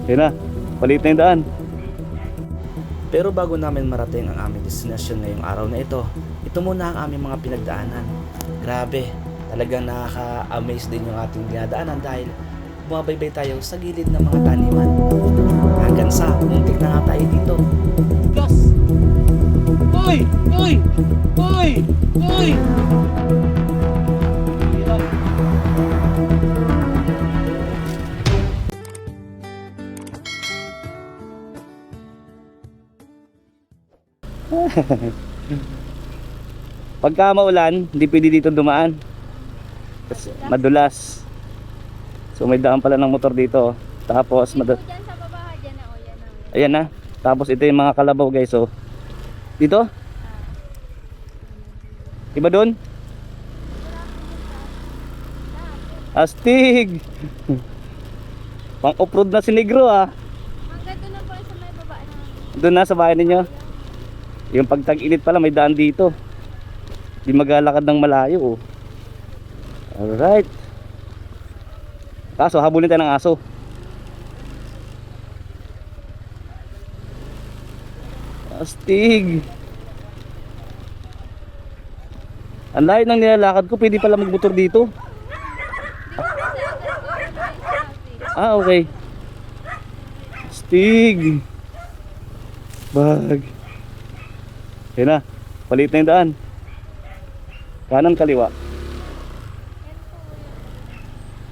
Yun na, palit na yung daan. Pero bago namin marating ang aming destinasyon ngayong araw na ito muna ang aming mga pinagdaanan. Grabe, talagang nakaka-amaze din yung ating dinadaanan dahil bumabaybay tayo sa gilid ng mga taniman. Hanggang sa muntik na nga tayo dito. Plus! Uy! Uy! Uy! Uy! Pagka maulan, hindi pwede dito dumaan. Kasi madulas. So may daan pala ng motor dito. Tapos Dyan sa baba, dyan na, o yan na. ayan na. Tapos ito yung mga kalabaw guys. So dito? Iba doon? Astig! Pang off-road na si Negro ah. Hanggang doon na po sa may baba na. Doon na sa bahay ninyo. Yung pag tag-init pala may daan dito. Di maglalakad ng malayo oh. Alright. Kaso habulin tayo ng aso. Astig. Ang layo ng nilalakad ko, pwede pala magmotor dito. Ah, okay. Astig. Bag. Yan na, palit na yung daan. Kanan kaliwa.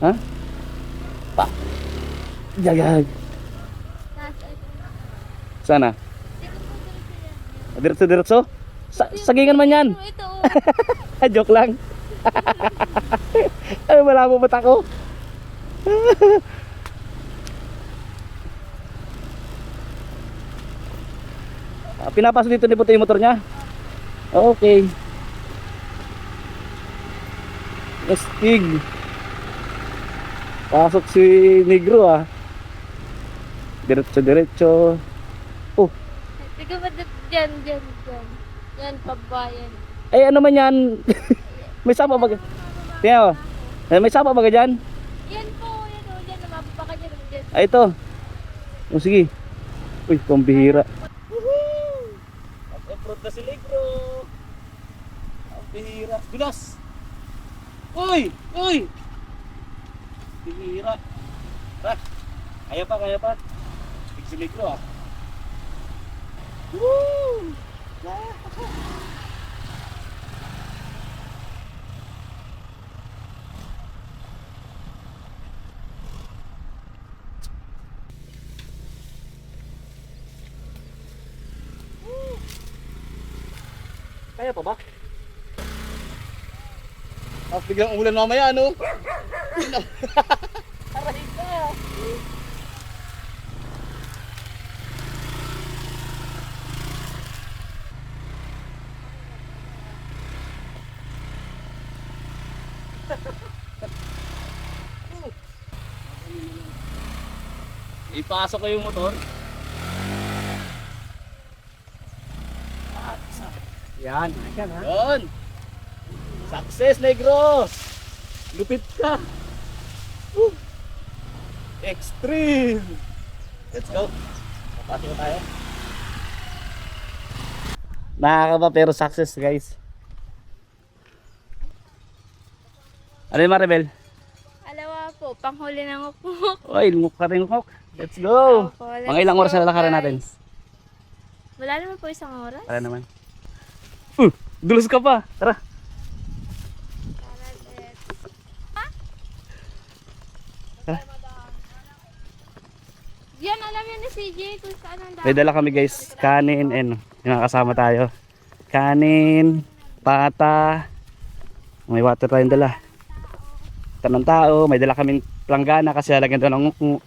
Ha? Pa. Jagag. Sana? Diretso. Sagingan man yan. Ito, oh. Joke lang. Ay, wala mo mata ko. Pinapasok dito ni Puto yung motor niya. Okay. Astig. Pasok si Negro ah. Diretso. Oh, Tignan mo dyan. Yan, pabayan. ay ano man yan? May sapa ba? Tingnan mo. May sapa ba dyan? Yan po, yan o, yan, namababa ka dyan. Ay ito. Oh, sige. Uy, pambihira. Nag-off-road na si Negro. Pambihira. Bilas. Uy! Pambihira. Tara. Kaya pa. Big si Negro ah. Woo! Kaya pa ba? Tapos biglang ulan mamaya, ano? Aray ka! Ipasok ko yung motor. Yan, ayan ha. Yun. Success, Negros. Lupit ka. Woo. Extreme. Let's go. Papasok tayo. Nakakaba pero success guys. Ano yung Maribel? Alawa po, panghuli ng ukmuk. Oy, lumuk ka rin lumuk. Let's go. Opo, let's Mga ilang oras go, na lalakarin natin? guys. Wala naman po isang oras. Para naman. Dulos ka pa. Tara. Yan, alam yan ni CJ kung saan ang May dala kami guys. Kanin and yung nakasama tayo. Kanin, pata. May water tayong dala. Tanong tao. May dala kaming planggana kasi halagyan doon ng nguk-nguk.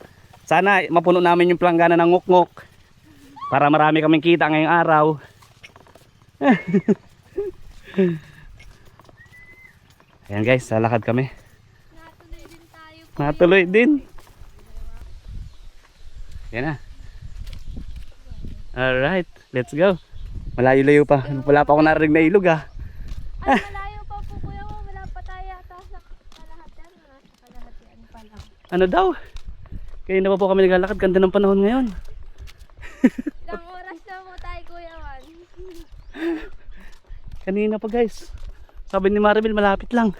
Sana mapuno namin yung planggana ng nguk-nguk. Para marami kaming kita ngayong araw. Ayan guys, lalakad kami. Natuloy din tayo po. Natuloy din. Yan na. Alright, let's go. Malayo-layo pa. Wala pa ako narinig na ilog ah. Ay, malayo pa po kuya ko. Wala pa tayo ata sa kalahatian. Nasa kalahatian pa lang. Ano daw? Kaya na pa po kami naglalakad. Ganda ng panahon ngayon. Ilang oras na mo tayo, Kuya Juan. Kanina pa guys. Sabi ni Maribel malapit lang.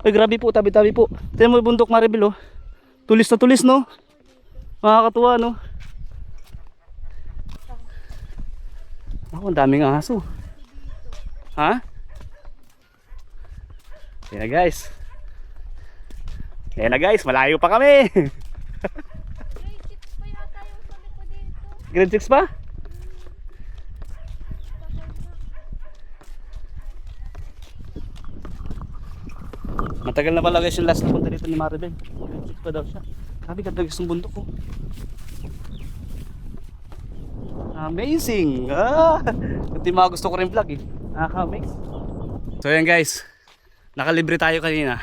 Ay grabe po, tabi-tabi po. Tingnan mo yung bundok Maribel oh. Tulis na tulis no. Makakatuwa no. Ako, ang daming aso. Ha? Yan na guys. Yan na guys, malayo pa kami. Grade 6 pa yata yung sabi ko dito. Grade 6 pa? Matagal na pala guys yung last na punta dito ni Maribel. Grade 6 pa daw siya. Grabe, ganda guys yung bundok ko. Amazing! Hindi mga gusto ko rin vlog eh. Nakaka-amaze. So yan guys, nakalibre tayo kanina.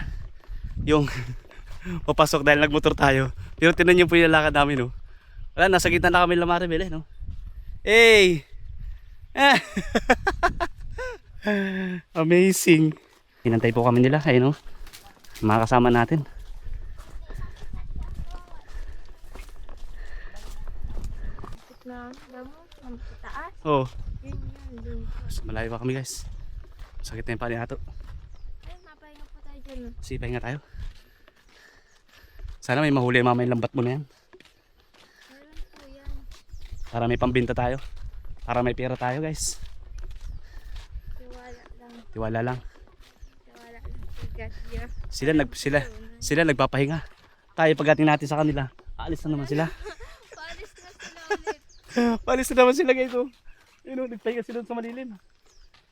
Yung papasok dahil nagmotor tayo. Pero tinan niyo po yung lakad namin no. Wala, nasa gitna na kami ng Maribel eh no. Hey! Amazing! Hinantay po kami nila, ayun no. Mga kasama natin. Na, ang taas. Oh, Yun yan. malayo pa kami guys. Sakit na yung pali nato. Ay, mapahinga po tayo dyan. Sige, pahinga tayo. Sana may mahuli mamaya yung lambat mo na yan. Meron po yan. Para may pambinta tayo. Para may pera tayo guys. Tiwala lang. Tiwala lang. Tiwala lang. Tigas Sila nagpapahinga. Tayo pagdating natin sa kanila, aalis na naman sila. Paalis na sila ulit. Paalis na naman sila guys. Oh. Yun, oh, nagpahinga sila sa malilim.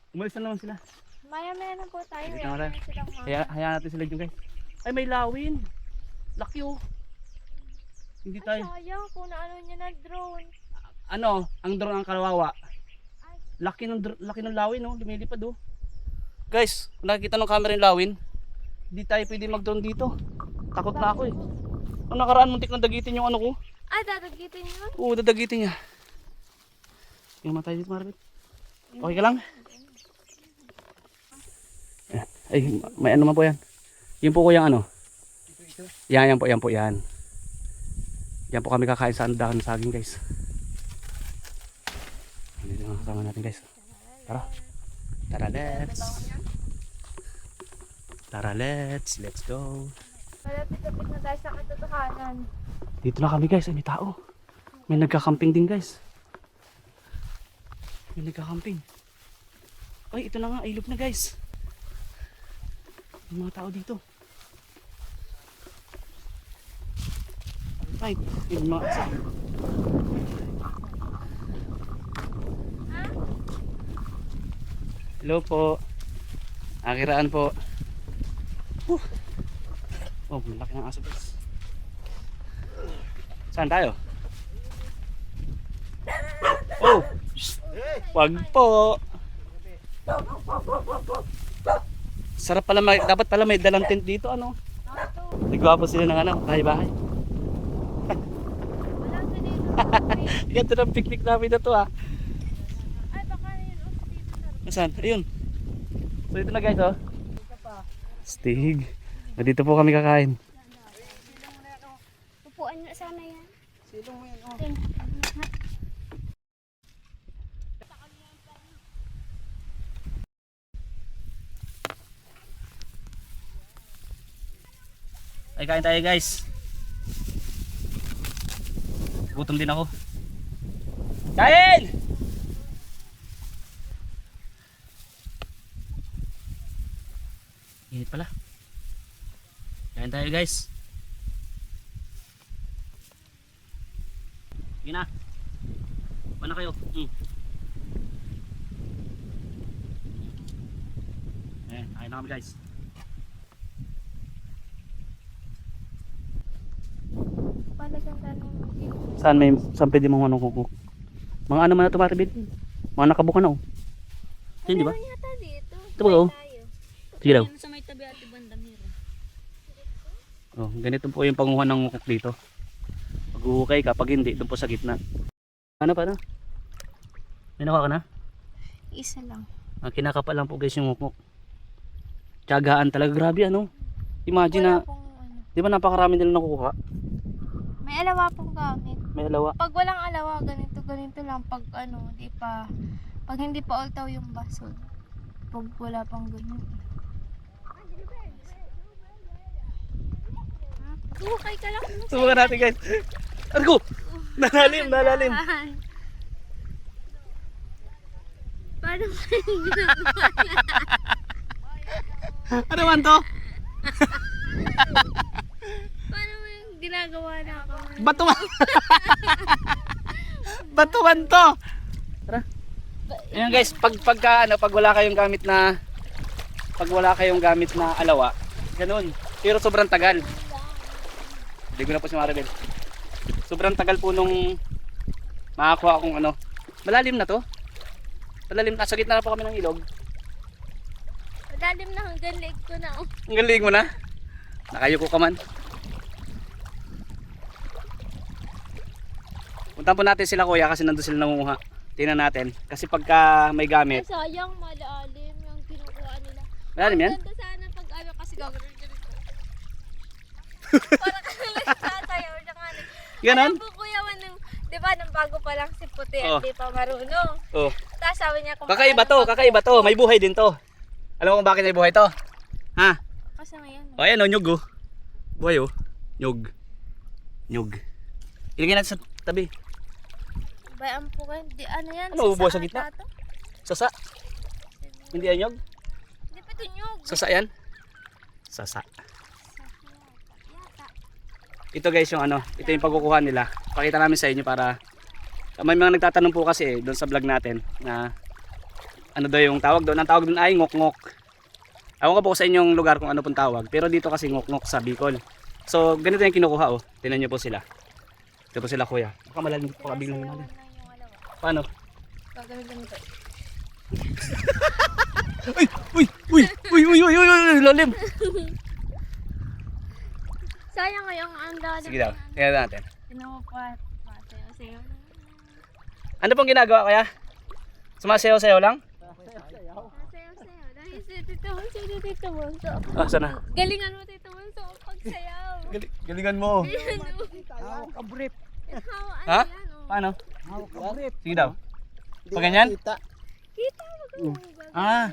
Umalis na naman sila. Maya-maya na po tayo. Hindi Yan na na silang mga. Hayaan natin sila dyan guys. Ay, may lawin. Laki oh. Hindi Ay, tayo. sayang kung naano niya na drone. Ano, ang drone ang kalawawa. Ay. Laki ng lawin oh, lumilipad oh. Guys, kung nakikita ng camera yung lawin, hindi tayo pwede mag-drone dito. Takot na ako eh. Ang nakaraan muntik na dagitin yung ano ko. Ay, dadagitin yun. Oo, dadagitin niya. Yung matay dito, Maribel. Okay ka lang? Ayan. Ay, may ano man po yan. Yun po ko yung ano. Yan po, yan po, yan. Yan po kami kakain sa andakan ng saging guys. Dito mga kasama natin guys. Tara. Tara, let's go. Malapit-lapit na tayo sa katotohanan. Dito na kami guys, ay may tao. May nagkakamping din guys. May nagkakamping. Ay, ito na nga, ilog na guys. May mga tao dito. Alright, yung mga asa. Hello po. Akiraan po. Oh, malaki ng aso guys. Saan tayo? Oh! Wag po! Sarap pala, dapat pala may dalang tent dito ano? Nagawa po sila ng ano, bahay-bahay. Wala sa dito. Ganda ng picnic namin na to ah. Ay, baka yun. Dito sa Nasaan? Ayun. So ito na guys oh. Stig. Dito po kami kakain. upuan na sana yan. Silong mo yan oh. Ay, kain tayo guys. Gutom din ako. Kain! Init pala. Kain tayo guys. Sige na. Kuha na kayo. Kain na kami guys. Palagang tanong. Saan pwede mga manong kukuk? Mga ano man na tumatibid? Mga nakabuka na oh. Ayun di ba? Meron yata dito. Ito ba oh? Tayo. Sige daw. Sa may tabi ati bandang hero. Oh, ganito po yung panguha ng ngukok dito. Pag-uhukay kapag hindi, doon po sa gitna. Ano pa na? May nakuha ka na? Isa lang. Kinakapa lang po guys yung ngukok. Tiyagaan talaga, grabe ano. Imagine na, Wala pong ano. di ba napakarami nila nakukuha? May alawa pong gamit. May alawa. Pag walang alawa, ganito lang. Pag di pa, pag hindi pa ultaw yung basod. Pag wala pang ganyan. Bukay ka lang. Subukan natin guys. Argo! Nalalim. Paano mo yung ginagawa? Ano man to? Paano mo yung ginagawa na ako? Batuan! Batuan to! Tara. Ayan guys, pag wala kayong gamit na alawa, ganun. Pero sobrang tagal. Hindi ko na po si Maribel. Sobrang tagal po nung makakuha akong malalim na to. Malalim na, sa gitna na po kami ng ilog. Madalim na hanggang leg ko na. Ang galing mo na. Nakayuko ka man. Puntahan po natin sila kuya kasi nandun sila nangunguha. Tingnan natin. Kasi pagka may gamit. Sayang, malalim yung kinukuha nila. Malalim yan? Ang ganda sana pag kasi gagawin ko. Para ka nalang sasayaw siya nga. Ganon? Alam po kuya, di ba nang bago pa lang si Puti Oh. at di pa marunong. Oh. Tapos sabi niya kung Kakaiba to. May buhay din to. Alam mo kung bakit may buhay to? Ha? Kasi ngayon. O ayan o, nyug o. Buhay o. Nyug. Ilagay natin sa tabi. Bayaan po kayo. Di, yan? Ano, ubo sa saan gitna? ata to? Sasa. Hindi yan nyug? Hindi pa ito nyug. Sasa yan? Sasa. Yata. Ito guys yung ito yung pagkukuha nila. Pakita namin sa inyo para may mga nagtatanong po kasi doon sa vlog natin na ano daw yung tawag doon. Ang tawag doon ay ngok-ngok. Ewan ko po sa inyong lugar kung ano pong tawag. Pero dito kasi ngok-ngok sa Bicol. So ganito yung kinukuha oh. Tingnan niyo po sila. Ito po sila kuya. Baka malalim po kabiglang malalim. Paano? Gagawin ganito. Uy, lalim. Sayang ngayong ang lalim. Sige daw. Tingnan natin. Pinupat. Sayo. Ano pong ginagawa kaya? Sumasayaw-sayaw lang? Sayo. Dahil si Tito Monso. Ah, sana. Galingan mo Tito Monso pagsayaw. Galingan mo. Hawak ka brief. Ha? Paano? Hawak ka brief. Sige daw. Pag ganyan? Kita. Kita mo Ah.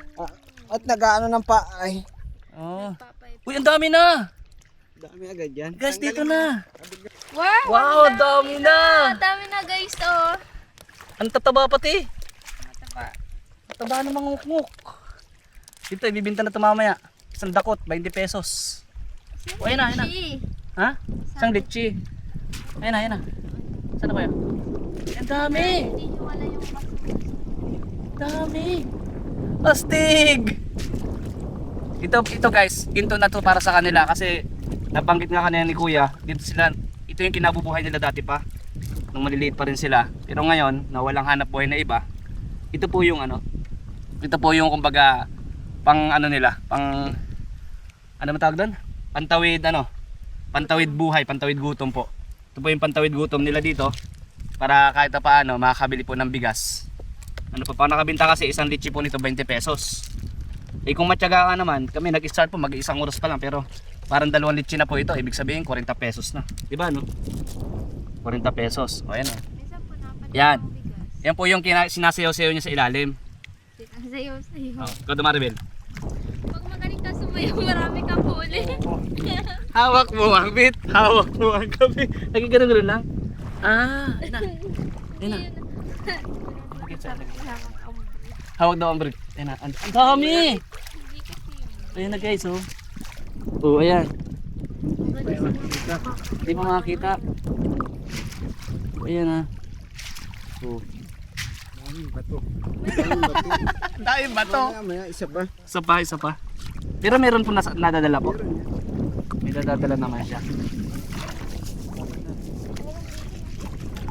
At nagaano ng pa ay. Oh. Papay. Uy, ang dami na. Dami agad yan. Guys, dito na. Wow, Wow, dami na. dami na guys oh. Ang tataba pati. Mataba. Tataba na mga nguk-nguk. Dito, ibibinta na ito mamaya. Isang dakot, 20 pesos. O, ayun na. Ha? Isang litchi. Ayun na. Saan na kaya? Ang dami. Hindi nyo wala yung Dami. Astig. Ito guys, ginto na to para sa kanila kasi nabanggit nga kanina ni kuya. Dito sila, ito yung kinabubuhay nila dati pa. Nung maliliit pa rin sila. Pero ngayon, na walang hanap buhay na iba. Ito po yung ito po yung kumbaga pang nila, pang man tawag doon? Pantawid buhay, pantawid gutom po. Ito po yung pantawid gutom nila dito para kahit paano makakabili po ng bigas. Pa nakabinta kasi isang litchi po nito 20 pesos. Eh kung matyaga ka naman, kami nag-start po mag-isang oras pa lang pero parang 2 litchi na po ito, ibig sabihin 40 pesos na. 'Di ba no? 40 pesos. O ayan o. Yan. Yan po yung sinasayaw-sayaw niya sa ilalim. Sayo. Oh, ikaw Maribel. Pag magaling ka sumayaw, marami kang huli. Hawak mo ang bit. Hawak mo ang gabi. Nagigano-gano lang. Ah, ayun na. Ayun na. Hawak daw ang brick. Ayun na. Ang dami. Ayun na guys oh. Oh, ayan. Hindi mo makakita. Ayan na. Oh. Daming bato. Daming bato. Maya isa pa. Isa pa. Pero meron po nadadala po. May nadadala naman siya.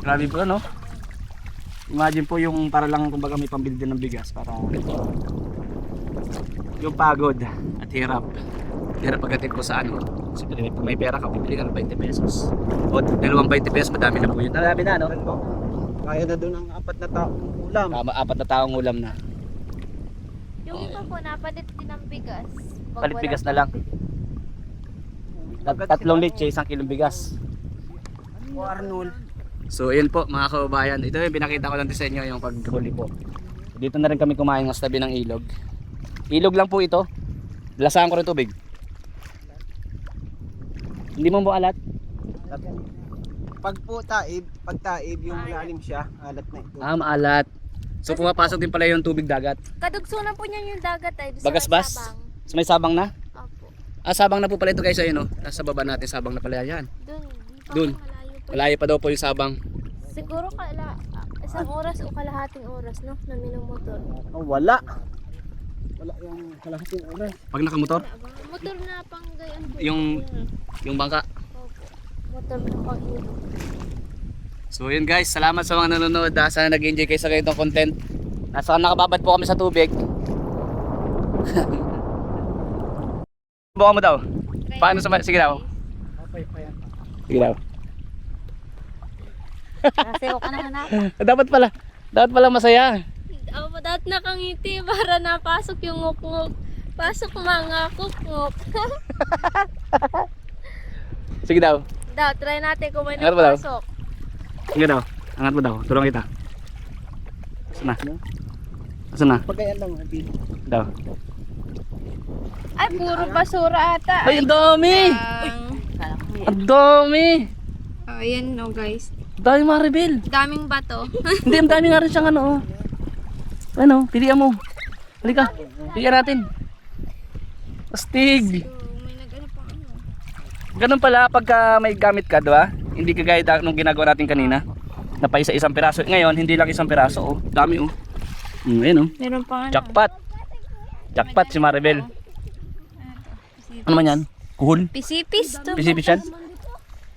Grabe po ano. Imagine po yung para lang kumbaga may pambili din ng bigas para yung pagod at hirap. Hirap pagdating po sa Siyempre kung may pera ka, bibili ka ng 20 pesos. O 2 20 pesos, madami na po yun. Madami na no? Kaya na doon ang 4 na taong ulam. Tama, 4 na taong ulam na. Yung iba po, napalit din ng bigas. Pag Palit wala bigas na lang. 3 litche, 1 kilong bigas. O Arnold. So ayun po mga kababayan, ito yung pinakita ko lang din sa inyo yung paghuli po. Dito na rin kami kumain ng tabi ng ilog. Ilog lang po ito. Lasahan ko rin tubig. Hindi mo alat? Pag taib yung lalim siya, alat na ito. Ah, maalat. So pumapasok din pala yung tubig dagat. Kadugsunan po niyan yung dagat ay. doon sa Bagasbas? may sabang. So may sabang na? Opo. Ah, sabang na po pala ito guys, ayun oh. Nasa baba natin sabang na pala yan. Doon. Di pa Doon. malayo po. Malayo pa daw po yung sabang. Siguro isang oras o kalahating oras no na minumotor. Oh, wala. Wala yung kalahating oras. Pag nakamotor, Motor na pang gayon po. yung bangka. Opo. Motor na pang ilog. So yun guys, salamat sa mga nanonood. Sana nag-enjoy kayo sa ganitong content. Nasa nakababad po kami sa tubig. Buka mo daw. Paano sa sige daw. Papay pa yan. Sige daw. Kasi ka na hanap. Dapat pala masaya. Ako dati nakangiti para napasok yung nguk-nguk. Pasok mga kuk-nguk. Sige daw. Daw, try natin kung may Angat mo daw. napasok. Sige daw. Angat mo daw. Tulong kita. Asan na? Asan na? Pagayan lang, Abi. Daw. Ay, puro basura ata. Ay, ang dami! Ang dami! Oh, ayan no guys. Ang dami Maribel. Daming bato. Hindi, ang dami nga rin siyang ano. Oh. Ano, pilihan mo. Halika, pilihan natin. Astig. May nag-ano pa ano. Ganun pala pagka may gamit ka, diba? Hindi kagaya nung ginagawa natin kanina. Na pa isa-isang piraso. Ngayon, hindi lang isang piraso. Oh. Dami oh. Ayun oh. Meron pa ano. Jackpot. Jackpot si Maribel. Ano man yan? Kuhol? Pisipis to. Pisipis yan?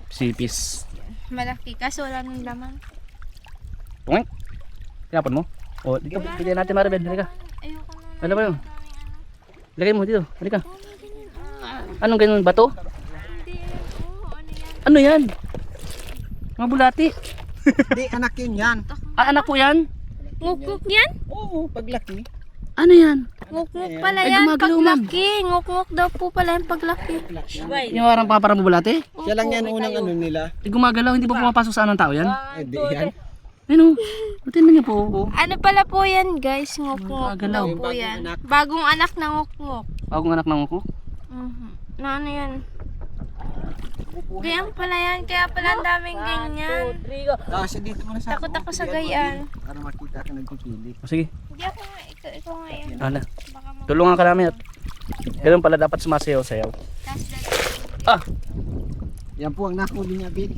Pisipis. Malaki kaso wala nang laman. Tungay. Tinapon mo? O, dito, pilihan natin Maribel. Halika. Ayoko na. Ano ba yun? Lagay mo dito. Halika. Anong ganun? Bato? Hindi. Oh, ano yan? Ano yan? Mga bulati. Di, anak yun yan. Ah, anak ko yan? Nguk-nguk yan? Oo, paglaki. Ano yan? Nguk-nguk pala Ay, yan gumagalaw, ma'am. paglaki. Nguk-nguk daw po pala yan paglaki. Yung parang paparang bulati? Siya lang yan unang ano nila. Gumagalaw, hindi ba pumapasok sa anong tao yan? Eh, di yan. Ano? Batin niyo po. Oh. Ano pala po yan guys? Nguk-nguk Gumagalaw. daw po Bagong yan. anak. Bagong anak na nguk-nguk. Bagong anak ng uko. Na ano yan? Ganyan pala yan. Kaya pala ang daming ganyan. Kasi dito mo na sa Takot ako sa gayan. Para makita ka nagpipili. O, sige. Hindi ako nga. Ikaw nga yan. Ano? Baka mo. Tulungan ka namin at ganun pala dapat sumasayaw-sayaw. Tapos Ah! Yan po ang nakuli niya, Bill.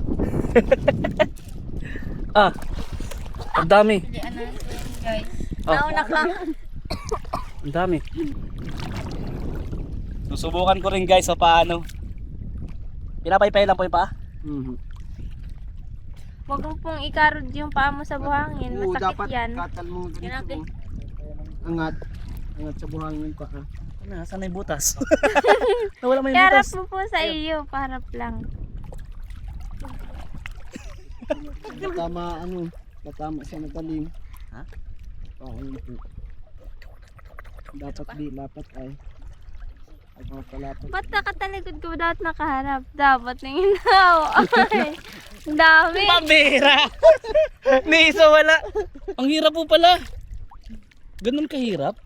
Ah! Ang dami. ano yan guys. Ah. Nauna ka. Ang dami. Susubukan ko rin guys sa paano. Pinapaypay lang po yung paa. Huwag mo pong ikarod yung paa mo sa buhangin. Oo, Masakit dapat yan. katal mo Yan natin. ganito. Angat. Angat sa buhangin pa ka. Nasaan na yung butas? Nawala mo yung Iharap butas. mo po sa iyo. Paharap lang. Tama ano. Tama siya natalim. Ha? Oo, yun po. Dapat di lapat ay. Ay mga palapat. Ba't nakatalikod ko dapat nakaharap? Dapat nangin daw. Ay, ang dami. Pambira! Ni isa wala. Ang hirap po pala. Ganun kahirap.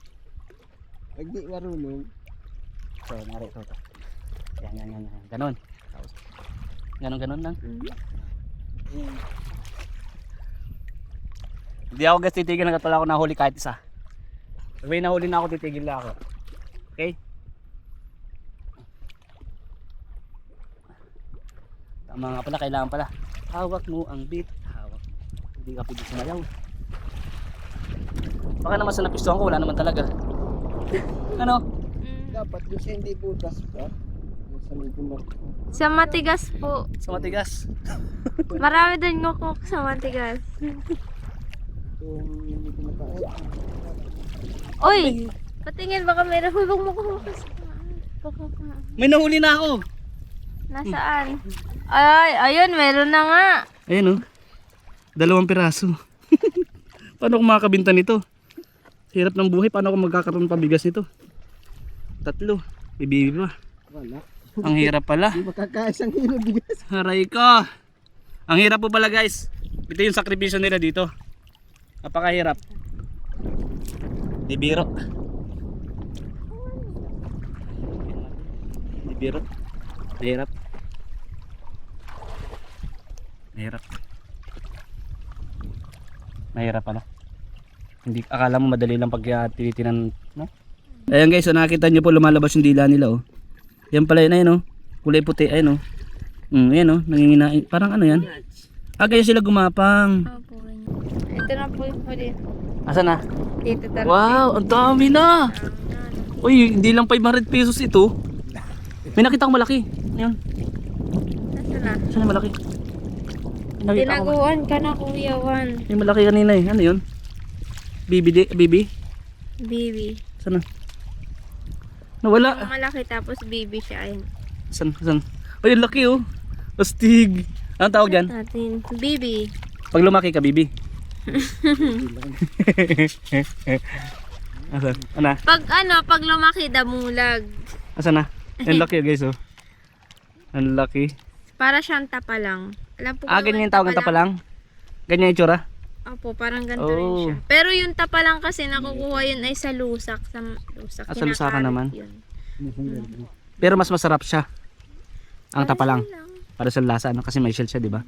Pag di marunong. So, nari ito. Yan. Ganon. Ganon lang. Hindi ako guys titigil hanggat wala ako nahuli kahit isa. Pag may nahuli na ako, titigil na ako. Okay? Tama nga pala, kailangan pala. Hawak mo ang bit. Hawak. Hindi ka pwede sumayaw. Baka naman sa napistuhan ko, wala naman talaga. Ano? Dapat doon siya hindi butas pa. Sa medyo Sa matigas po. Sa matigas. Marami doon nguk-nguk sa matigas. kung hindi ko makain. Uy! Patingin baka meron hulong mo kumakas. May nahuli na ako. Nasaan? Ay, ayun, meron na nga. Ayun oh. 2 piraso. Paano ako makakabinta nito? Hirap ng buhay. Paano ako magkakaroon pabigas nito? 3. Bibibi pa. Wala. Ang hirap pala. Hindi makakaisang kilo bigas. Haray ka. Ang hirap po pala guys. Ito yung sakripisyo nila dito. Napakahirap. Di biro. Di biro. Mahirap. Mahirap. Mahirap pala. Hindi akala mo madali lang pag tinitinan, no? Ayan guys, so nakita niyo po lumalabas yung dila nila oh. Yan pala yun ayun oh. Kulay puti ayun oh. Yan oh, nanginginain. Parang ano yan? Ganyan sila gumapang. Opo, ganyan. Ito na po yung huli. Asan na? Dito talaga. Wow, ang dami na. Uy, hindi lang 500 pesos ito. May nakita akong malaki. Ayun. Ito na. Saan yung malaki? May nakita akong Tinaguan ka na Kuya Juan. may malaki kanina eh. Ano yun? Bibi? Baby. Saan na? Nawala. Malaki tapos baby siya. Ayun. Saan? Ay, ang laki oh. Astig. Anong tawag dyan? Natin. Baby. Pag lumaki ka, bibi. Asan? Ano? Pag lumaki, damulag. Asan na? Ang laki oh guys oh. Ang laki. Para siyang tapa lang. Alam po Ganyan yung tawag ng tapa lang? Ganyan yung itsura? Opo, parang ganito Oh. rin siya. Pero yung tapa lang kasi nakukuha yun ay sa lusak. Sa lusak. Sa lusakan kinakalat naman? Yun. Pero mas masarap siya. Ang tapa lang. Ayun lang. Para sa lasa ano kasi may shell siya, di ba?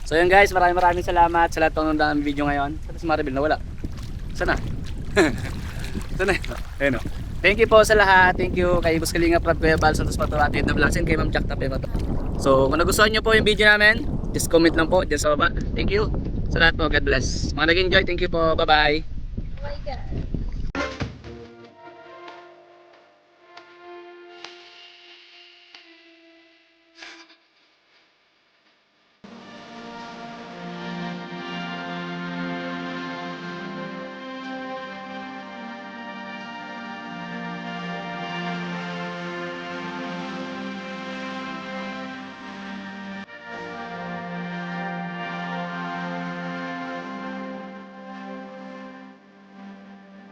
So yun guys, maraming salamat sa lahat ng nanonood ng video ngayon. Saan si Maribel nawala? Sana. Sana. Ayun oh. Thank you po sa lahat. Thank you kay Boss Kalinga Prab, Kuya Bal, Santos Patuati, The Vlogs, and kay Ma'am Jack Tapema. So kung nagustuhan nyo po yung video namin, just comment lang po dyan sa baba. Thank you sa lahat po. God bless. Mga nag-enjoy, thank you po. Bye bye. Oh my God.